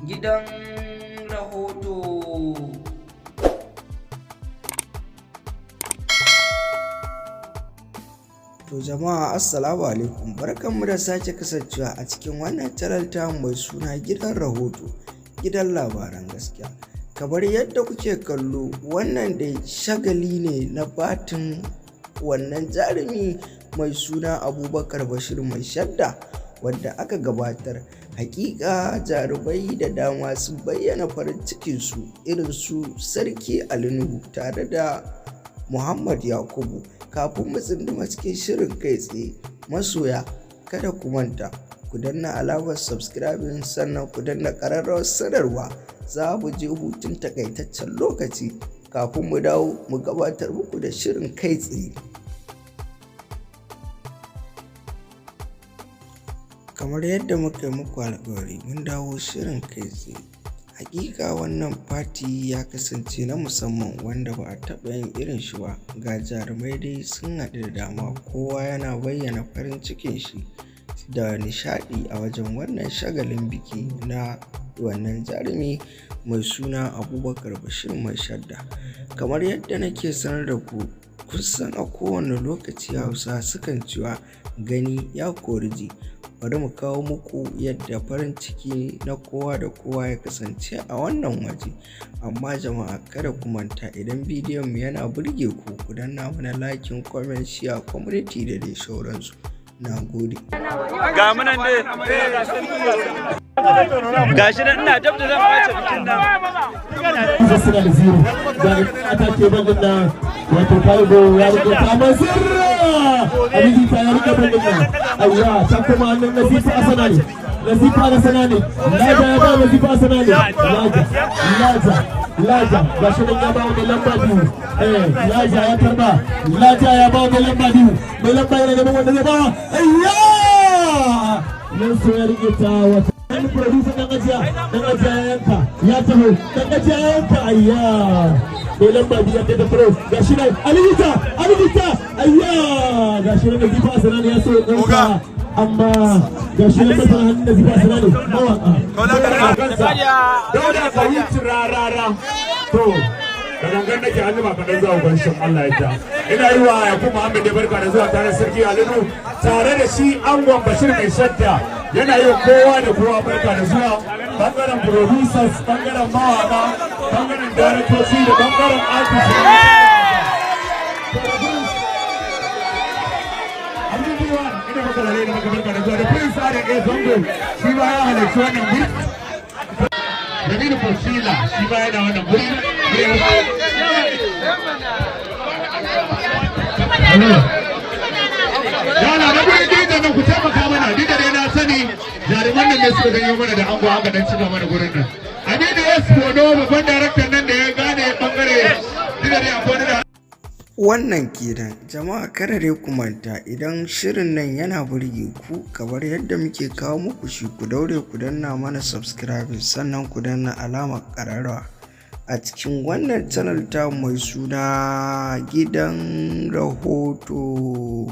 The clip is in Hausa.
gidan rahoto. To jama'a assalamu alaikum, barkanmu da sake kasancewa a cikin wannan channel ta mai suna gidan rahoto, gidan labaran gaskiya. Kamar yadda kuke kallo, wannan dai shagali ne na batin wannan jarumi mai suna Abubakar Bashir Mai Shadda wanda aka gabatar. Hakika jarumai da dama sun bayyana farin cikinsu, irin su Sarki Ali Nuhu tare da Muhammad Yakubu. Kafin mu tsunduma cikin shirin kai tsaye, masoya kada ku manta ku danna alamar subscribing, sannan ku danna ƙararrawar sanarwa. Za mu je hutun takaitaccen lokaci kafin mu dawo mu gabatar muku da shirin kai tsaye. Kamar yadda muka yi muku alƙawari, mun dawo shirin kai tsaye. Hakika wannan fati ya kasance na musamman wanda ba a taɓa yin irin shi ba. Ga jarumai dai sun haɗu da dama, kowa yana bayyana farin cikin shi da nishaɗi a wajen wannan shagalin biki na wannan jarumi mai suna Abubakar Bashir Mai Shadda. Kamar yadda nake sanar da ku, kusan a kowane lokaci Hausa sukan cewa gani ya kori ji. Bari mu kawo muku yadda farin ciki na kowa da kowa ya kasance a wannan waje. Amma jama'a kada ku manta, idan bidiyon mu yana burge ku, ku danna mana liking, comment, share, community da dai sauransu. Na gode. Ga mu nan dai gashi nan ina dab da zan bace bikin nan. Suna da zero ga atake bandin nan, wato Kaibo ya rike kamar sirra Abiji ta ya rike bandin nan. Ayya can kuma hannun Nazifa Asana ne, Nazifa Asana ne, Laja ya ba Nazifa Asana ne, Laja gashi nan ya ba wa lamba biyu. Laja ya karba, Laja ya ba wa lamba biyu, mai lamba yana neman wanda zai ba. Ayya nan so ya rike ta wata wani producer dan ajiya ya yanka, ya taho dan ajiya ya yanka. Ayya mai lamba biyu da pro gashi nan Alivita ayya gashi nan Nazifa Asana ne ya so ɗauka, amma gashi nan masana hannun Nazifa Asana ne mawaka Dauda ka wuce rarara. To da gangan nake hannu ba kaɗan zuwa gwanshin Allah ya ja. Ina yi wa Yakubu Muhammad da barka da zuwa tare Sarki Ali Nuhu tare da shi angon Bashir Mai Shadda. Yana yi kowa da kowa barka da zuwa, bangaren producers, bangaren mawaka, bangaren daraktoci da bangaren artists. Ina maka da rai da maka barka da zuwa da Prince Adam A. Zango, shi ba ya halarci wannan guri. Jamilu Fosila shi ba yana wannan guri. Yana na guri da nan ku taimaka mana, duk da dai na sani jaruman nan ne suka ganyo mana da ango aka dan cika mana gurin nan. Aminu Eskodo babban daraktan nan da ya gane bangare duk da dai akwai da Wannan kenan jama'a, kada dai ku manta, idan shirin nan yana burge ku kamar yadda muke kawo muku shi, ku daure ku danna mana subscribe, sannan ku danna alamar ƙararrawa a cikin wannan channel ta mai suna gidan rahoto.